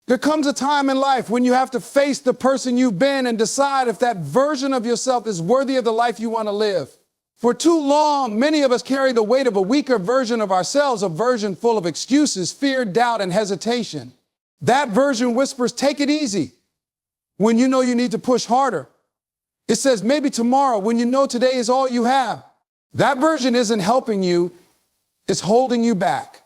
There comes a time in life when you have to face the person you've been and decide if that version of yourself is worthy of the life you want to live. For too long, many of us carry the weight of a weaker version of ourselves, a version full of excuses, fear, doubt, and hesitation. That version whispers, take it easy, when you know you need to push harder. It says, maybe tomorrow, when you know today is all you have. That version isn't helping you, it's holding you back.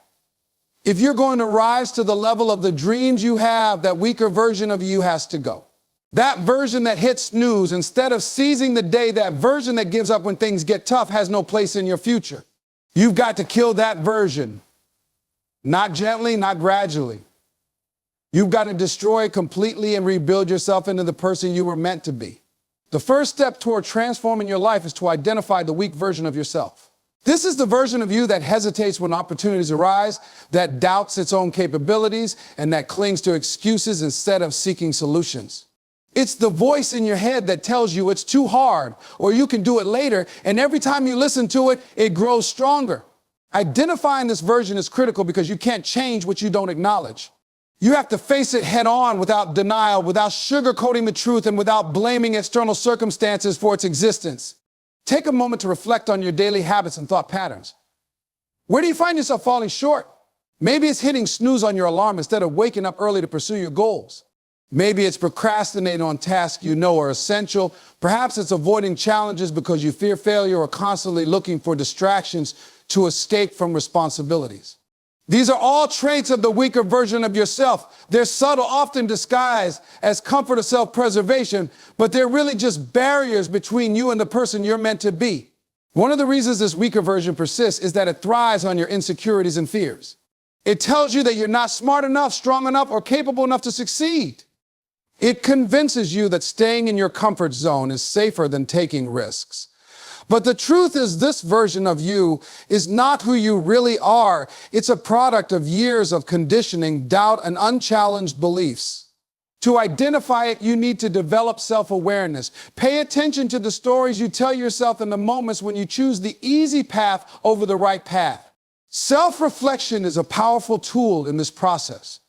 If you're going to rise to the level of the dreams you have, that weaker version of you has to go. That version that hits snooze, instead of seizing the day, that version that gives up when things get tough has no place in your future. You've got to kill that version. Not gently, not gradually. You've got to destroy it completely and rebuild yourself into the person you were meant to be. The first step toward transforming your life is to identify the weak version of yourself. This is the version of you that hesitates when opportunities arise, that doubts its own capabilities, and that clings to excuses instead of seeking solutions. It's the voice in your head that tells you it's too hard or you can do it later, and every time you listen to it, it grows stronger. Identifying this version is critical because you can't change what you don't acknowledge. You have to face it head on without denial, without sugarcoating the truth, and without blaming external circumstances for its existence. Take a moment to reflect on your daily habits and thought patterns. Where do you find yourself falling short? Maybe it's hitting snooze on your alarm instead of waking up early to pursue your goals. Maybe it's procrastinating on tasks you know are essential. Perhaps it's avoiding challenges because you fear failure or constantly looking for distractions to escape from responsibilities. These are all traits of the weaker version of yourself. They're subtle, often disguised as comfort or self-preservation, but they're really just barriers between you and the person you're meant to be. One of the reasons this weaker version persists is that it thrives on your insecurities and fears. It tells you that you're not smart enough, strong enough, or capable enough to succeed. It convinces you that staying in your comfort zone is safer than taking risks. But the truth is, this version of you is not who you really are. It's a product of years of conditioning, doubt, and unchallenged beliefs. To identify it, you need to develop self-awareness. Pay attention to the stories you tell yourself in the moments when you choose the easy path over the right path. Self-reflection is a powerful tool in this process.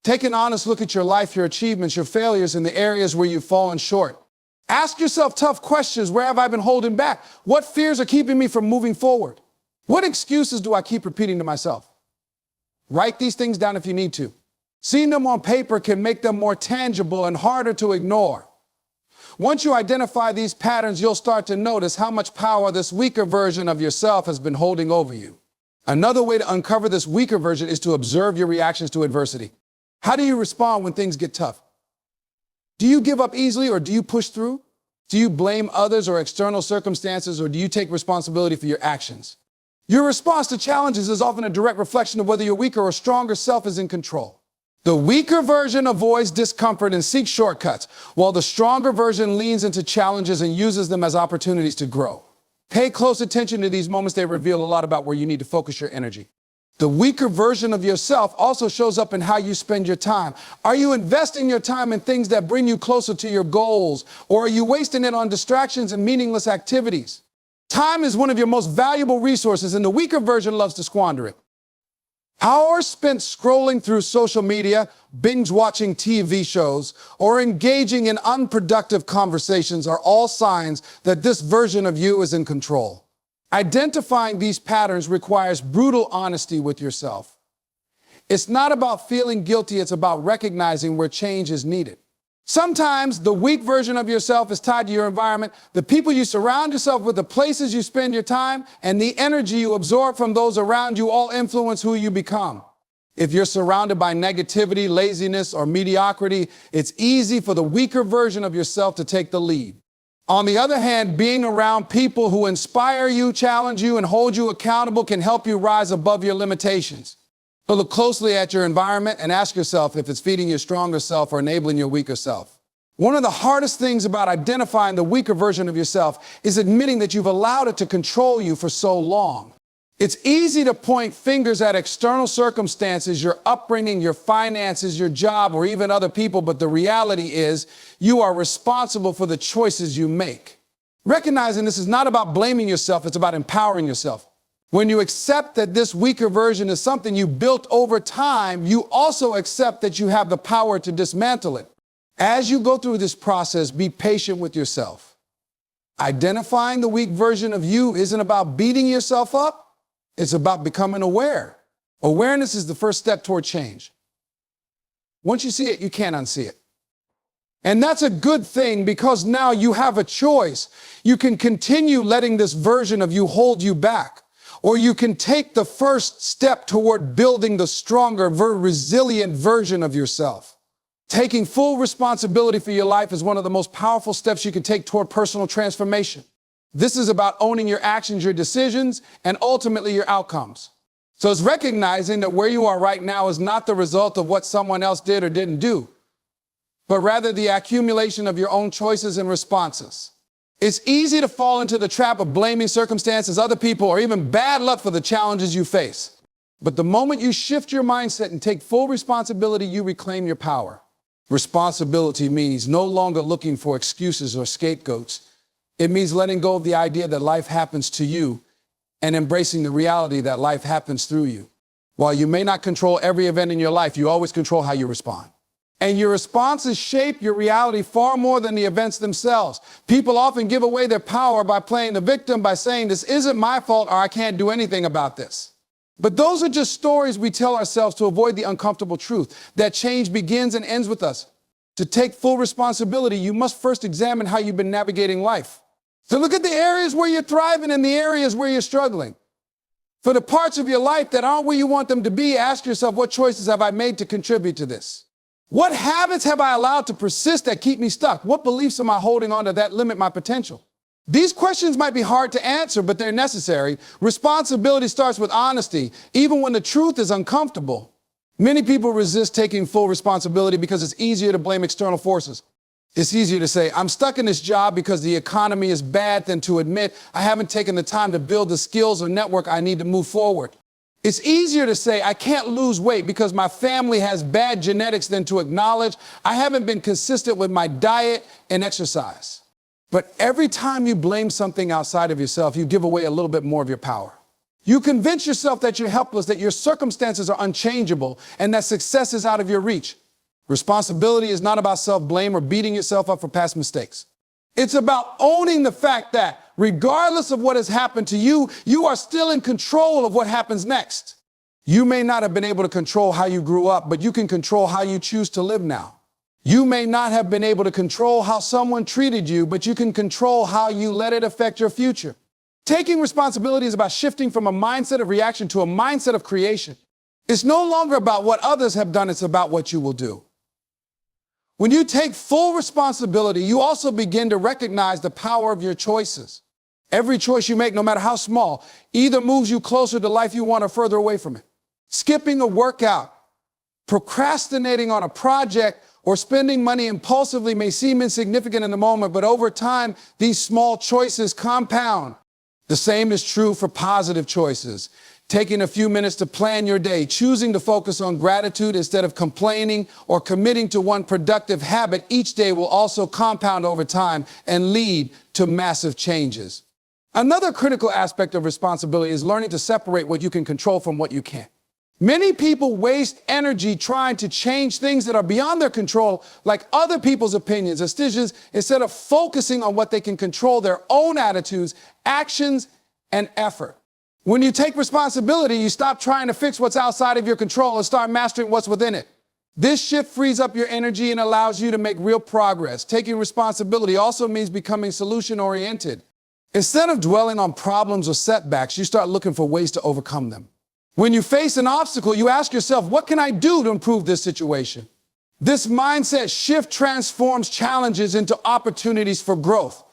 Take an honest look at your life, your achievements, your failures, and the areas where you've fallen short. Ask yourself tough questions. Where have I been holding back? What fears are keeping me from moving forward? What excuses do I keep repeating to myself? Write these things down if you need to. Seeing them on paper can make them more tangible and harder to ignore. Once you identify these patterns, you'll start to notice how much power this weaker version of yourself has been holding over you. Another way to uncover this weaker version is to observe your reactions to adversity. How do you respond when things get tough? Do you give up easily or do you push through? Do you blame others or external circumstances, or do you take responsibility for your actions? Your response to challenges is often a direct reflection of whether your weaker or stronger self is in control. The weaker version avoids discomfort and seeks shortcuts, while the stronger version leans into challenges and uses them as opportunities to grow. Pay close attention to these moments. They reveal a lot about where you need to focus your energy. The weaker version of yourself also shows up in how you spend your time. Are you investing your time in things that bring you closer to your goals, or are you wasting it on distractions and meaningless activities? Time is one of your most valuable resources, and the weaker version loves to squander it. Hours spent scrolling through social media, binge-watching TV shows, or engaging in unproductive conversations are all signs that this version of you is in control. Identifying these patterns requires brutal honesty with yourself. It's not about feeling guilty, it's about recognizing where change is needed. Sometimes the weak version of yourself is tied to your environment, the people you surround yourself with, the places you spend your time, and the energy you absorb from those around you all influence who you become. If you're surrounded by negativity, laziness, or mediocrity, it's easy for the weaker version of yourself to take the lead. On the other hand, being around people who inspire you, challenge you, and hold you accountable can help you rise above your limitations. So look closely at your environment and ask yourself if it's feeding your stronger self or enabling your weaker self. One of the hardest things about identifying the weaker version of yourself is admitting that you've allowed it to control you for so long. It's easy to point fingers at external circumstances, your upbringing, your finances, your job, or even other people, but the reality is you are responsible for the choices you make. Recognizing this is not about blaming yourself, it's about empowering yourself. When you accept that this weaker version is something you built over time, you also accept that you have the power to dismantle it. As you go through this process, be patient with yourself. Identifying the weak version of you isn't about beating yourself up. It's about becoming aware. Awareness is the first step toward change. Once you see it, you can't unsee it. And that's a good thing because now you have a choice. You can continue letting this version of you hold you back, or you can take the first step toward building the stronger, resilient version of yourself. Taking full responsibility for your life is one of the most powerful steps you can take toward personal transformation. This is about owning your actions, your decisions, and ultimately your outcomes. So it's recognizing that where you are right now is not the result of what someone else did or didn't do, but rather the accumulation of your own choices and responses. It's easy to fall into the trap of blaming circumstances, other people, or even bad luck for the challenges you face. But the moment you shift your mindset and take full responsibility, you reclaim your power. Responsibility means no longer looking for excuses or scapegoats. It means letting go of the idea that life happens to you and embracing the reality that life happens through you. While you may not control every event in your life, you always control how you respond. And your responses shape your reality far more than the events themselves. People often give away their power by playing the victim, by saying, this isn't my fault or I can't do anything about this. But those are just stories we tell ourselves to avoid the uncomfortable truth that change begins and ends with us. To take full responsibility, you must first examine how you've been navigating life. So look at the areas where you're thriving and the areas where you're struggling. For the parts of your life that aren't where you want them to be, ask yourself, what choices have I made to contribute to this? What habits have I allowed to persist that keep me stuck? What beliefs am I holding on to that limit my potential? These questions might be hard to answer, but they're necessary. Responsibility starts with honesty, even when the truth is uncomfortable. Many people resist taking full responsibility because it's easier to blame external forces. It's easier to say, I'm stuck in this job because the economy is bad, than to admit I haven't taken the time to build the skills or network I need to move forward. It's easier to say I can't lose weight because my family has bad genetics than to acknowledge I haven't been consistent with my diet and exercise. But every time you blame something outside of yourself, you give away a little bit more of your power. You convince yourself that you're helpless, that your circumstances are unchangeable, and that success is out of your reach. Responsibility is not about self-blame or beating yourself up for past mistakes. It's about owning the fact that regardless of what has happened to you, you are still in control of what happens next. You may not have been able to control how you grew up, but you can control how you choose to live now. You may not have been able to control how someone treated you, but you can control how you let it affect your future. Taking responsibility is about shifting from a mindset of reaction to a mindset of creation. It's no longer about what others have done, it's about what you will do. When you take full responsibility, you also begin to recognize the power of your choices. Every choice you make, no matter how small, either moves you closer to life you want or further away from it. Skipping a workout, procrastinating on a project, or spending money impulsively may seem insignificant in the moment, but over time, these small choices compound. The same is true for positive choices. Taking a few minutes to plan your day, choosing to focus on gratitude instead of complaining, or committing to one productive habit each day will also compound over time and lead to massive changes. Another critical aspect of responsibility is learning to separate what you can control from what you can't. Many people waste energy trying to change things that are beyond their control, like other people's opinions or decisions, instead of focusing on what they can control, their own attitudes, actions, and effort. When you take responsibility, you stop trying to fix what's outside of your control and start mastering what's within it. This shift frees up your energy and allows you to make real progress. Taking responsibility also means becoming solution-oriented. Instead of dwelling on problems or setbacks, you start looking for ways to overcome them. When you face an obstacle, you ask yourself, what can I do to improve this situation? This mindset shift transforms challenges into opportunities for growth.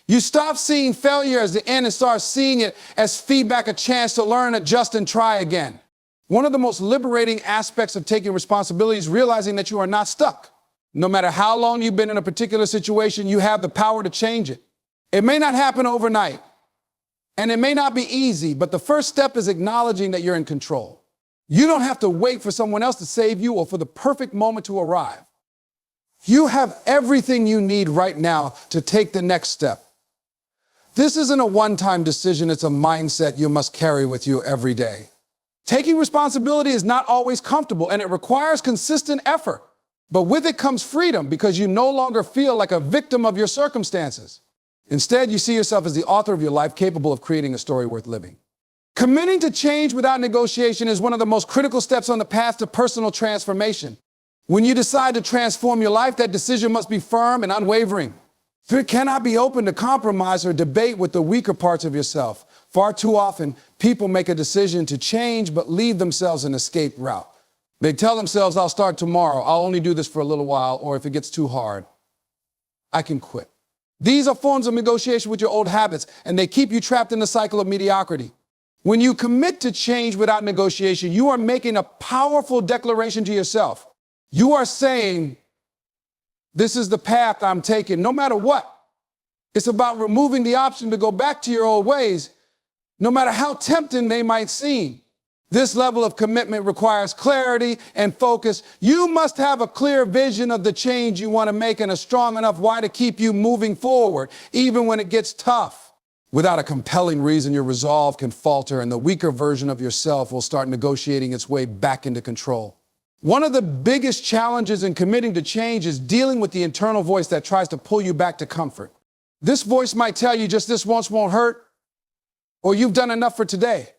You stop seeing failure as the end and start seeing it as feedback, a chance to learn, adjust, and try again. One of the most liberating aspects of taking responsibility is realizing that you are not stuck. No matter how long you've been in a particular situation, you have the power to change it. It may not happen overnight, and it may not be easy, but the first step is acknowledging that you're in control. You don't have to wait for someone else to save you or for the perfect moment to arrive. You have everything you need right now to take the next step. This isn't a one-time decision, it's a mindset you must carry with you every day. Taking responsibility is not always comfortable, and it requires consistent effort. But with it comes freedom, because you no longer feel like a victim of your circumstances. Instead, you see yourself as the author of your life, capable of creating a story worth living. Committing to change without negotiation is one of the most critical steps on the path to personal transformation. When you decide to transform your life, that decision must be firm and unwavering. It cannot be open to compromise or debate with the weaker parts of yourself. Far too often, people make a decision to change but leave themselves an escape route. They tell themselves, I'll start tomorrow, I'll only do this for a little while, or if it gets too hard, I can quit. These are forms of negotiation with your old habits, and they keep you trapped in the cycle of mediocrity. When you commit to change without negotiation, you are making a powerful declaration to yourself. You are saying, this is the path I'm taking, no matter what. It's about removing the option to go back to your old ways, no matter how tempting they might seem. This level of commitment requires clarity and focus. You must have a clear vision of the change you want to make and a strong enough why to keep you moving forward, even when it gets tough. Without a compelling reason, your resolve can falter, and the weaker version of yourself will start negotiating its way back into control. One of the biggest challenges in committing to change is dealing with the internal voice that tries to pull you back to comfort. This voice might tell you just this once won't hurt, or you've done enough for today.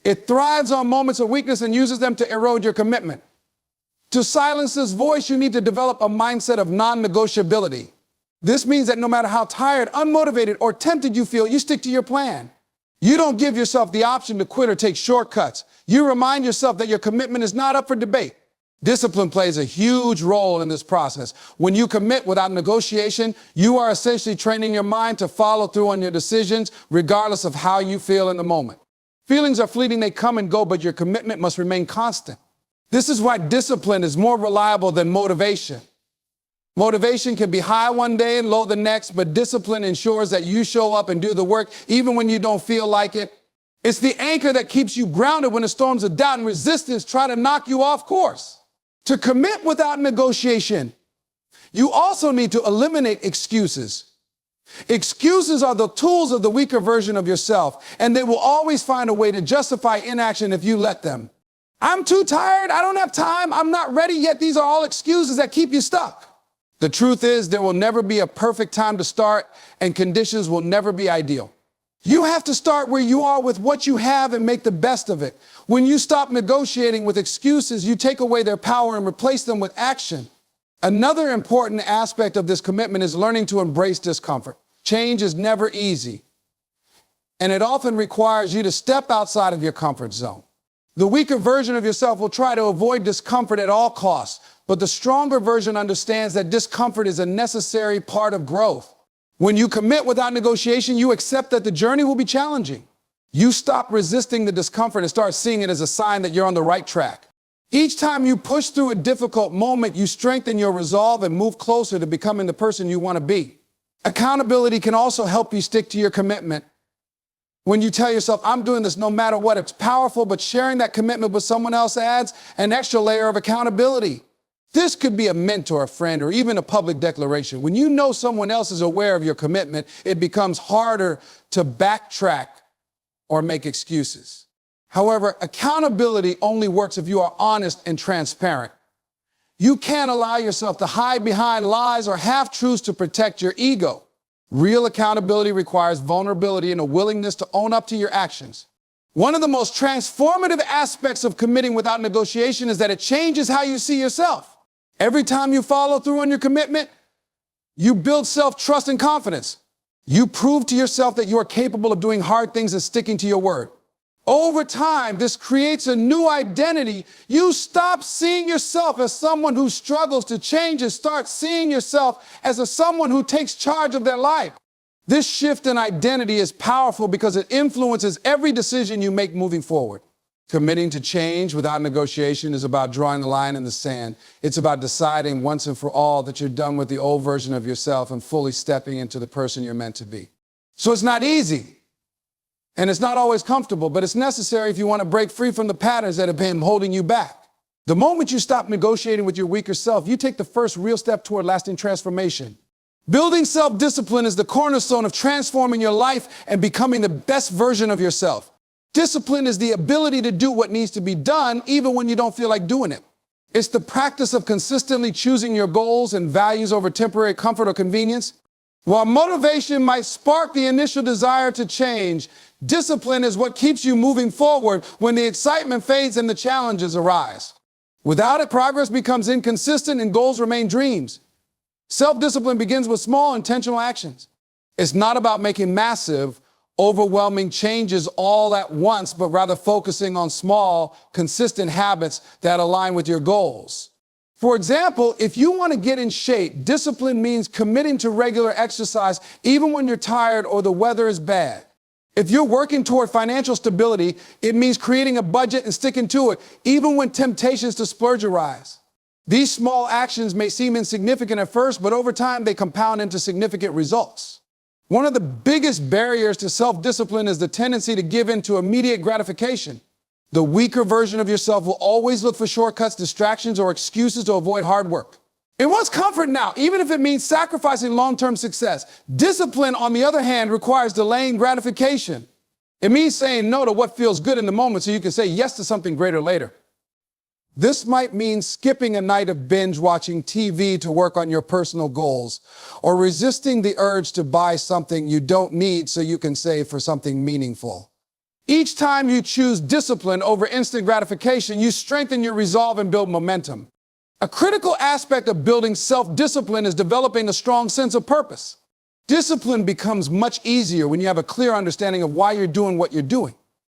It thrives on moments of weakness and uses them to erode your commitment. To silence this voice, you need to develop a mindset of non-negotiability. This means that no matter how tired, unmotivated, or tempted you feel, you stick to your plan. You don't give yourself the option to quit or take shortcuts. You remind yourself that your commitment is not up for debate. Discipline plays a huge role in this process. When you commit without negotiation, you are essentially training your mind to follow through on your decisions, regardless of how you feel in the moment. Feelings are fleeting, they come and go, but your commitment must remain constant. This is why discipline is more reliable than motivation. Motivation can be high one day and low the next, but discipline ensures that you show up and do the work even when you don't feel like it. It's the anchor that keeps you grounded when the storms of doubt and resistance try to knock you off course. To commit without negotiation, you also need to eliminate excuses. Excuses are the tools of the weaker version of yourself, and they will always find a way to justify inaction if you let them. I'm too tired, I don't have time, I'm not ready yet. These are all excuses that keep you stuck. The truth is, there will never be a perfect time to start, and conditions will never be ideal. You have to start where you are with what you have and make the best of it. When you stop negotiating with excuses, you take away their power and replace them with action. Another important aspect of this commitment is learning to embrace discomfort. Change is never easy, and it often requires you to step outside of your comfort zone. The weaker version of yourself will try to avoid discomfort at all costs, but the stronger version understands that discomfort is a necessary part of growth. When you commit without negotiation, you accept that the journey will be challenging. You stop resisting the discomfort and start seeing it as a sign that you're on the right track. Each time you push through a difficult moment, you strengthen your resolve and move closer to becoming the person you want to be. Accountability can also help you stick to your commitment. When you tell yourself, I'm doing this no matter what, it's powerful, but sharing that commitment with someone else adds an extra layer of accountability. This could be a mentor, a friend, or even a public declaration. When you know someone else is aware of your commitment, it becomes harder to backtrack or make excuses. However, accountability only works if you are honest and transparent. You can't allow yourself to hide behind lies or half-truths to protect your ego. Real accountability requires vulnerability and a willingness to own up to your actions. One of the most transformative aspects of committing without negotiation is that it changes how you see yourself. Every time you follow through on your commitment, you build self-trust and confidence. You prove to yourself that you are capable of doing hard things and sticking to your word. Over time, this creates a new identity. You stop seeing yourself as someone who struggles to change and start seeing yourself as someone who takes charge of their life. This shift in identity is powerful because it influences every decision you make moving forward. Committing to change without negotiation is about drawing the line in the sand. It's about deciding once and for all that you're done with the old version of yourself and fully stepping into the person you're meant to be. So it's not easy, and it's not always comfortable, but it's necessary if you want to break free from the patterns that have been holding you back. The moment you stop negotiating with your weaker self, you take the first real step toward lasting transformation. Building self-discipline is the cornerstone of transforming your life and becoming the best version of yourself. Discipline is the ability to do what needs to be done even when you don't feel like doing it. It's the practice of consistently choosing your goals and values over temporary comfort or convenience. While motivation might spark the initial desire to change, discipline is what keeps you moving forward when the excitement fades and the challenges arise. Without it, progress becomes inconsistent and goals remain dreams. Self-discipline begins with small, intentional actions. It's not about making massive, overwhelming changes all at once, but rather focusing on small, consistent habits that align with your goals. For example, if you want to get in shape, discipline means committing to regular exercise even when you're tired or the weather is bad. If you're working toward financial stability, it means creating a budget and sticking to it, even when temptations to splurge arise. These small actions may seem insignificant at first, but over time they compound into significant results. One of the biggest barriers to self-discipline is the tendency to give in to immediate gratification. The weaker version of yourself will always look for shortcuts, distractions, or excuses to avoid hard work. It wants comfort now, even if it means sacrificing long-term success. Discipline, on the other hand, requires delaying gratification. It means saying no to what feels good in the moment so you can say yes to something greater later. This might mean skipping a night of binge watching TV to work on your personal goals, or resisting the urge to buy something you don't need so you can save for something meaningful. Each time you choose discipline over instant gratification, you strengthen your resolve and build momentum. A critical aspect of building self-discipline is developing a strong sense of purpose. Discipline becomes much easier when you have a clear understanding of why you're doing what you're doing.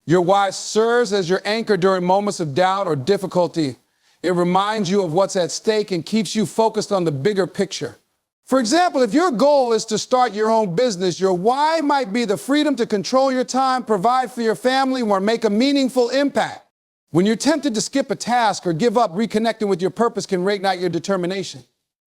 Your why serves as your anchor during moments of doubt or difficulty. It reminds you of what's at stake and keeps you focused on the bigger picture. For example, if your goal is to start your own business, your why might be the freedom to control your time, provide for your family, or make a meaningful impact. When you're tempted to skip a task or give up, reconnecting with your purpose can reignite your determination.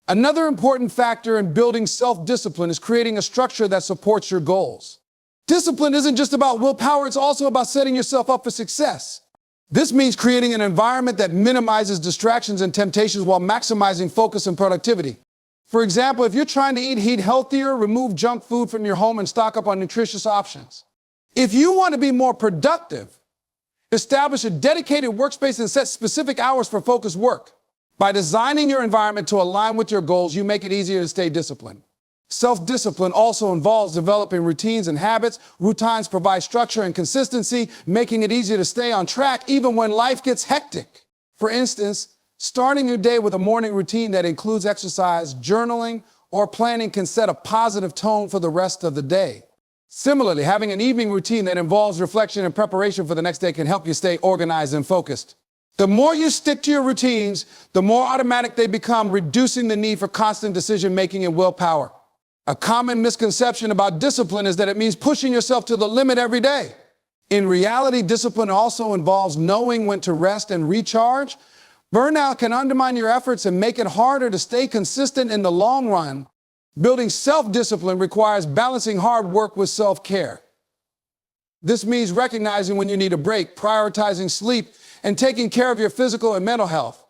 Another important factor in building self-discipline is creating a structure that supports your goals. Discipline isn't just about willpower, it's also about setting yourself up for success. This means creating an environment that minimizes distractions and temptations while maximizing focus and productivity. For example, if you're trying to eat healthier, remove junk food from your home and stock up on nutritious options. If you want to be more productive, establish a dedicated workspace and set specific hours for focused work. By designing your environment to align with your goals, you make it easier to stay disciplined. Self-discipline also involves developing routines and habits. Routines provide structure and consistency, making it easier to stay on track even when life gets hectic. For instance, starting your day with a morning routine that includes exercise, journaling, or planning can set a positive tone for the rest of the day. Similarly, having an evening routine that involves reflection and preparation for the next day can help you stay organized and focused. The more you stick to your routines, the more automatic they become, reducing the need for constant decision-making and willpower. A common misconception about discipline is that it means pushing yourself to the limit every day. In reality, discipline also involves knowing when to rest and recharge. Burnout can undermine your efforts and make it harder to stay consistent in the long run. Building self-discipline requires balancing hard work with self-care. This means recognizing when you need a break, prioritizing sleep, and taking care of your physical and mental health.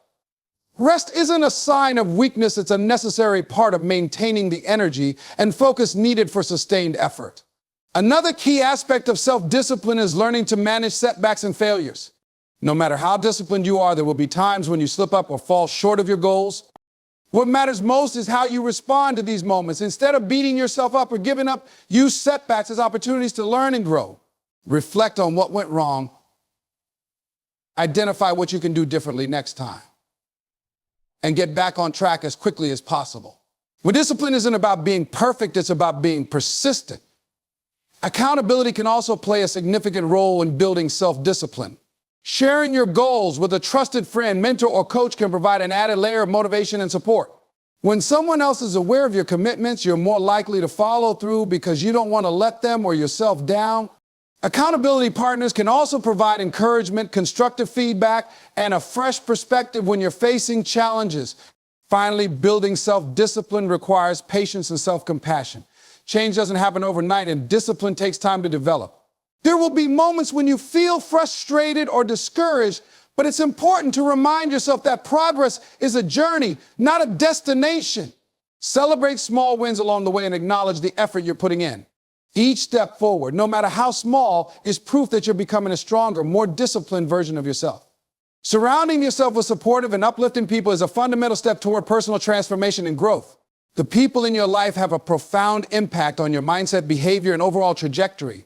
Rest isn't a sign of weakness, it's a necessary part of maintaining the energy and focus needed for sustained effort. Another key aspect of self-discipline is learning to manage setbacks and failures. No matter how disciplined you are, there will be times when you slip up or fall short of your goals. What matters most is how you respond to these moments. Instead of beating yourself up or giving up, use setbacks as opportunities to learn and grow. Reflect on what went wrong. Identify what you can do differently next time, and get back on track as quickly as possible. Well, discipline isn't about being perfect, it's about being persistent. Accountability can also play a significant role in building self-discipline. Sharing your goals with a trusted friend, mentor, or coach can provide an added layer of motivation and support. When someone else is aware of your commitments, you're more likely to follow through because you don't want to let them or yourself down. Accountability partners can also provide encouragement, constructive feedback, and a fresh perspective when you're facing challenges. Finally, building self-discipline requires patience and self-compassion. Change doesn't happen overnight, and discipline takes time to develop. There will be moments when you feel frustrated or discouraged, but it's important to remind yourself that progress is a journey, not a destination. Celebrate small wins along the way and acknowledge the effort you're putting in. Each step forward, no matter how small, is proof that you're becoming a stronger, more disciplined version of yourself. Surrounding yourself with supportive and uplifting people is a fundamental step toward personal transformation and growth. The people in your life have a profound impact on your mindset, behavior, and overall trajectory.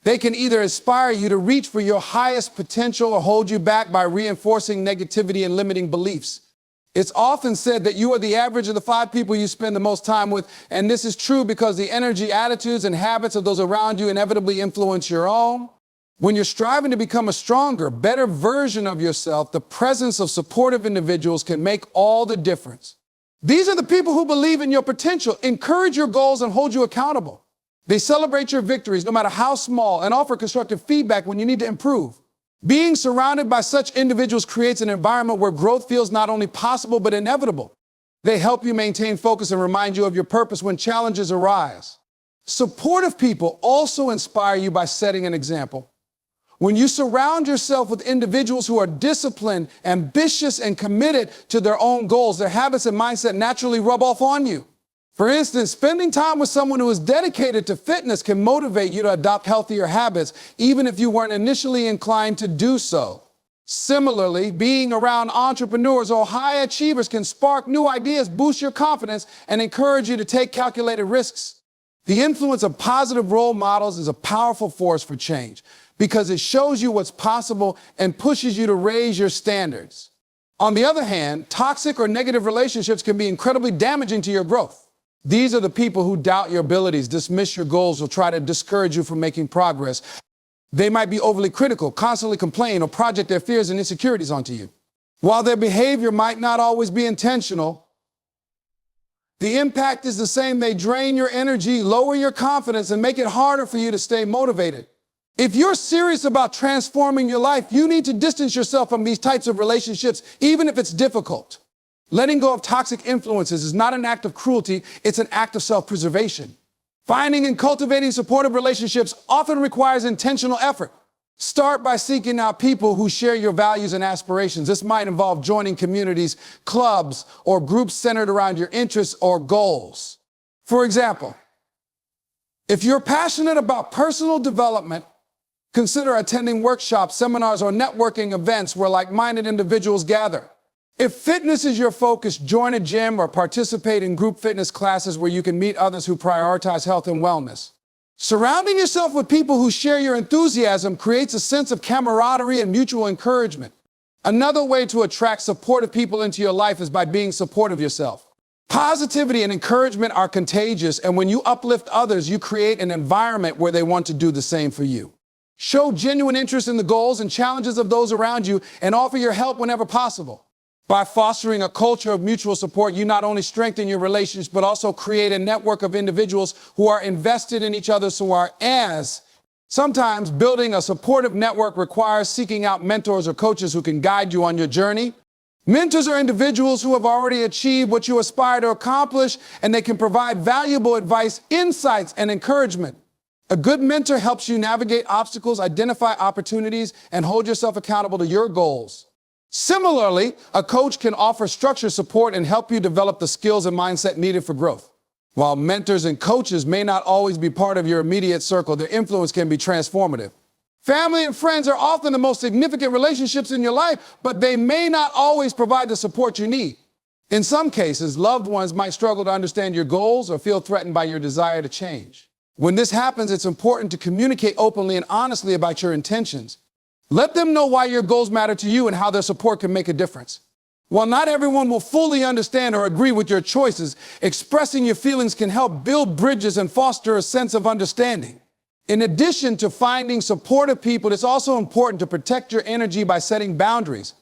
They can either inspire you to reach for your highest potential or hold you back by reinforcing negativity and limiting beliefs. It's often said that you are the average of the 5 people you spend the most time with, and this is true because the energy, attitudes, and habits of those around you inevitably influence your own. When you're striving to become a stronger, better version of yourself, the presence of supportive individuals can make all the difference. These are the people who believe in your potential, encourage your goals, and hold you accountable. They celebrate your victories, no matter how small, and offer constructive feedback when you need to improve. Being surrounded by such individuals creates an environment where growth feels not only possible, but inevitable. They help you maintain focus and remind you of your purpose when challenges arise. Supportive people also inspire you by setting an example. When you surround yourself with individuals who are disciplined, ambitious, and committed to their own goals, their habits and mindset naturally rub off on you. For instance, spending time with someone who is dedicated to fitness can motivate you to adopt healthier habits, even if you weren't initially inclined to do so. Similarly, being around entrepreneurs or high achievers can spark new ideas, boost your confidence, and encourage you to take calculated risks. The influence of positive role models is a powerful force for change because it shows you what's possible and pushes you to raise your standards. On the other hand, toxic or negative relationships can be incredibly damaging to your growth. These are the people who doubt your abilities, dismiss your goals, or try to discourage you from making progress. They might be overly critical, constantly complain, or project their fears and insecurities onto you. While their behavior might not always be intentional, the impact is the same. They drain your energy, lower your confidence, and make it harder for you to stay motivated. If you're serious about transforming your life, you need to distance yourself from these types of relationships, even if it's difficult. Letting go of toxic influences is not an act of cruelty, it's an act of self-preservation. Finding and cultivating supportive relationships often requires intentional effort. Start by seeking out people who share your values and aspirations. This might involve joining communities, clubs, or groups centered around your interests or goals. For example, if you're passionate about personal development, consider attending workshops, seminars, or networking events where like-minded individuals gather. If fitness is your focus, join a gym or participate in group fitness classes where you can meet others who prioritize health and wellness. Surrounding yourself with people who share your enthusiasm creates a sense of camaraderie and mutual encouragement. Another way to attract supportive people into your life is by being supportive yourself. Positivity and encouragement are contagious, and when you uplift others, you create an environment where they want to do the same for you. Show genuine interest in the goals and challenges of those around you and offer your help whenever possible. By fostering a culture of mutual support, you not only strengthen your relationships, but also create a network of individuals who are invested in each other. Sometimes building a supportive network requires seeking out mentors or coaches who can guide you on your journey. Mentors are individuals who have already achieved what you aspire to accomplish, and they can provide valuable advice, insights, and encouragement. A good mentor helps you navigate obstacles, identify opportunities, and hold yourself accountable to your goals. Similarly, a coach can offer structured support and help you develop the skills and mindset needed for growth. While mentors and coaches may not always be part of your immediate circle, their influence can be transformative. Family and friends are often the most significant relationships in your life, but they may not always provide the support you need. In some cases, loved ones might struggle to understand your goals or feel threatened by your desire to change. When this happens, it's important to communicate openly and honestly about your intentions. Let them know why your goals matter to you and how their support can make a difference. While not everyone will fully understand or agree with your choices, expressing your feelings can help build bridges and foster a sense of understanding. In addition to finding supportive people, it's also important to protect your energy by setting boundaries.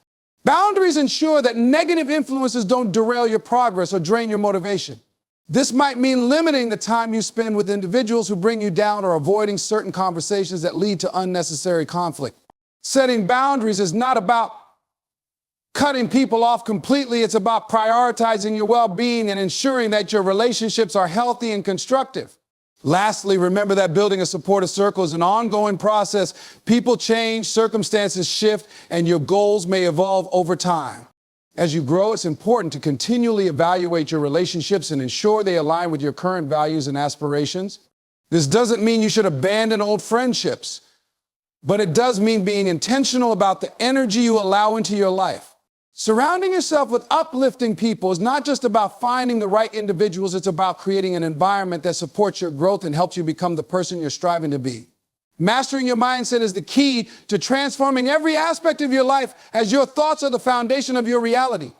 Boundaries ensure that negative influences don't derail your progress or drain your motivation. This might mean limiting the time you spend with individuals who bring you down or avoiding certain conversations that lead to unnecessary conflict. Setting boundaries is not about cutting people off completely. It's about prioritizing your well-being and ensuring that your relationships are healthy and constructive. Lastly, remember that building a supportive circle is an ongoing process. People change, circumstances shift, and your goals may evolve over time. As you grow, it's important to continually evaluate your relationships and ensure they align with your current values and aspirations. This doesn't mean you should abandon old friendships, but it does mean being intentional about the energy you allow into your life. Surrounding yourself with uplifting people is not just about finding the right individuals, it's about creating an environment that supports your growth and helps you become the person you're striving to be. Mastering your mindset is the key to transforming every aspect of your life, as your thoughts are the foundation of your reality.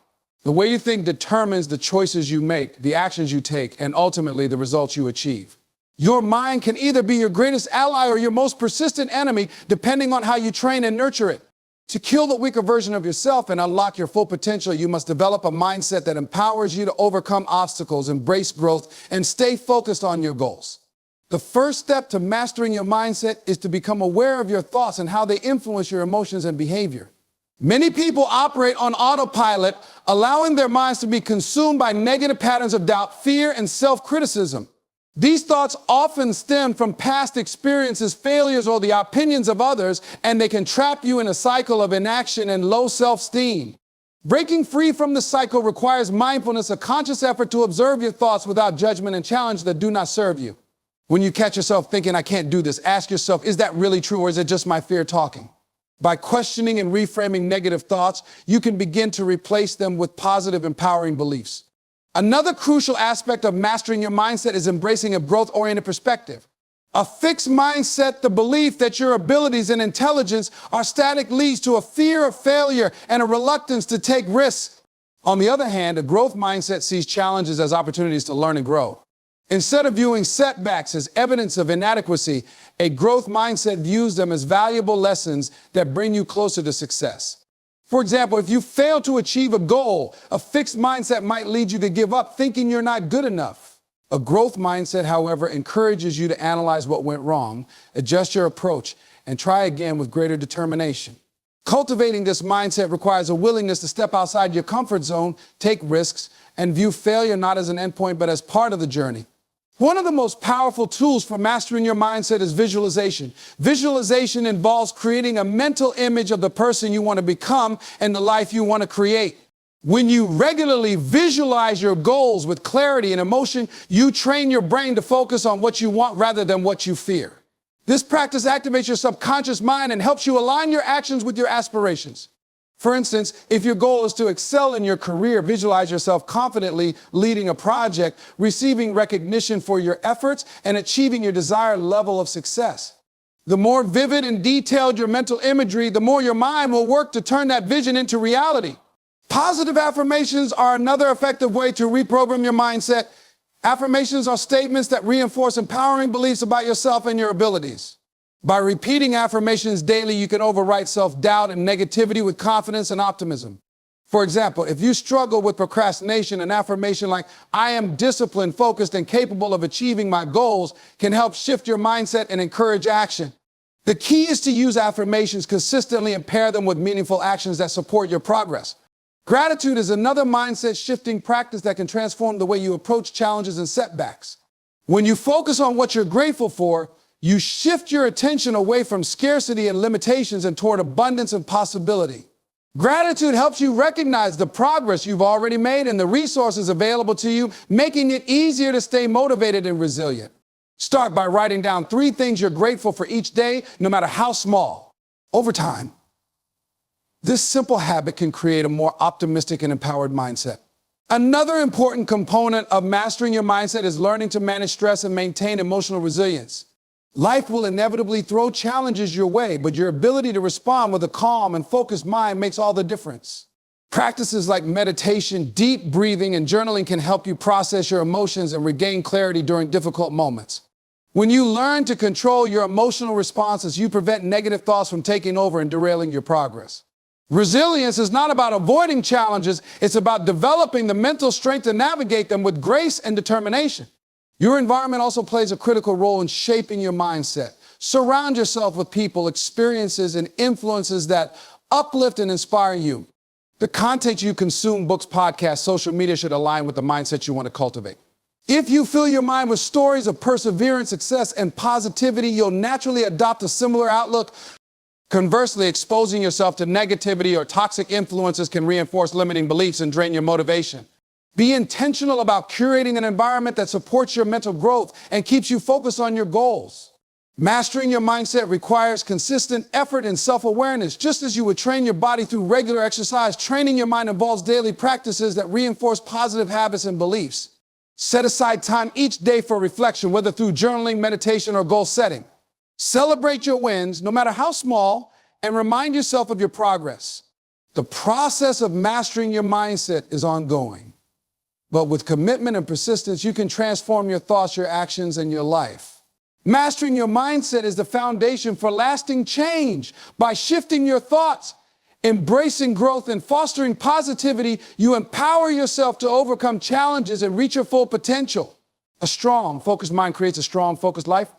The way you think determines the choices you make, the actions you take, and ultimately the results you achieve. Your mind can either be your greatest ally or your most persistent enemy, depending on how you train and nurture it. To kill the weaker version of yourself and unlock your full potential, you must develop a mindset that empowers you to overcome obstacles, embrace growth, and stay focused on your goals. The first step to mastering your mindset is to become aware of your thoughts and how they influence your emotions and behavior. Many people operate on autopilot, allowing their minds to be consumed by negative patterns of doubt, fear, and self-criticism. These thoughts often stem from past experiences, failures, or the opinions of others, and they can trap you in a cycle of inaction and low self-esteem. Breaking free from the cycle requires mindfulness, a conscious effort to observe your thoughts without judgment and challenge that do not serve you. When you catch yourself thinking, I can't do this, ask yourself, is that really true, or is it just my fear talking? By questioning and reframing negative thoughts, you can begin to replace them with positive, empowering beliefs. Another crucial aspect of mastering your mindset is embracing a growth-oriented perspective. A fixed mindset, the belief that your abilities and intelligence are static, leads to a fear of failure and a reluctance to take risks. On the other hand, a growth mindset sees challenges as opportunities to learn and grow. Instead of viewing setbacks as evidence of inadequacy, a growth mindset views them as valuable lessons that bring you closer to success. For example, if you fail to achieve a goal, a fixed mindset might lead you to give up, thinking you're not good enough. A growth mindset, however, encourages you to analyze what went wrong, adjust your approach, and try again with greater determination. Cultivating this mindset requires a willingness to step outside your comfort zone, take risks, and view failure not as an endpoint but as part of the journey. One of the most powerful tools for mastering your mindset is visualization. Visualization involves creating a mental image of the person you want to become and the life you want to create. When you regularly visualize your goals with clarity and emotion, you train your brain to focus on what you want rather than what you fear. This practice activates your subconscious mind and helps you align your actions with your aspirations. For instance, if your goal is to excel in your career, visualize yourself confidently leading a project, receiving recognition for your efforts, and achieving your desired level of success. The more vivid and detailed your mental imagery, the more your mind will work to turn that vision into reality. Positive affirmations are another effective way to reprogram your mindset. Affirmations are statements that reinforce empowering beliefs about yourself and your abilities. By repeating affirmations daily, you can overwrite self-doubt and negativity with confidence and optimism. For example, if you struggle with procrastination, an affirmation like, I am disciplined, focused, and capable of achieving my goals can help shift your mindset and encourage action. The key is to use affirmations consistently and pair them with meaningful actions that support your progress. Gratitude is another mindset-shifting practice that can transform the way you approach challenges and setbacks. When you focus on what you're grateful for, you shift your attention away from scarcity and limitations and toward abundance and possibility. Gratitude helps you recognize the progress you've already made and the resources available to you, making it easier to stay motivated and resilient. Start by writing down 3 things you're grateful for each day, no matter how small. Over time, this simple habit can create a more optimistic and empowered mindset. Another important component of mastering your mindset is learning to manage stress and maintain emotional resilience. Life will inevitably throw challenges your way, but your ability to respond with a calm and focused mind makes all the difference. Practices like meditation, deep breathing, and journaling can help you process your emotions and regain clarity during difficult moments. When you learn to control your emotional responses, you prevent negative thoughts from taking over and derailing your progress. Resilience is not about avoiding challenges, it's about developing the mental strength to navigate them with grace and determination. Your environment also plays a critical role in shaping your mindset. Surround yourself with people, experiences, and influences that uplift and inspire you. The content you consume, books, podcasts, social media should align with the mindset you want to cultivate. If you fill your mind with stories of perseverance, success, and positivity, you'll naturally adopt a similar outlook. Conversely, exposing yourself to negativity or toxic influences can reinforce limiting beliefs and drain your motivation. Be intentional about curating an environment that supports your mental growth and keeps you focused on your goals. Mastering your mindset requires consistent effort and self-awareness. Just as you would train your body through regular exercise, training your mind involves daily practices that reinforce positive habits and beliefs. Set aside time each day for reflection, whether through journaling, meditation, or goal setting. Celebrate your wins, no matter how small, and remind yourself of your progress. The process of mastering your mindset is ongoing. But with commitment and persistence, you can transform your thoughts, your actions, and your life. Mastering your mindset is the foundation for lasting change. By shifting your thoughts, embracing growth, and fostering positivity, you empower yourself to overcome challenges and reach your full potential. A strong, focused mind creates a strong, focused life.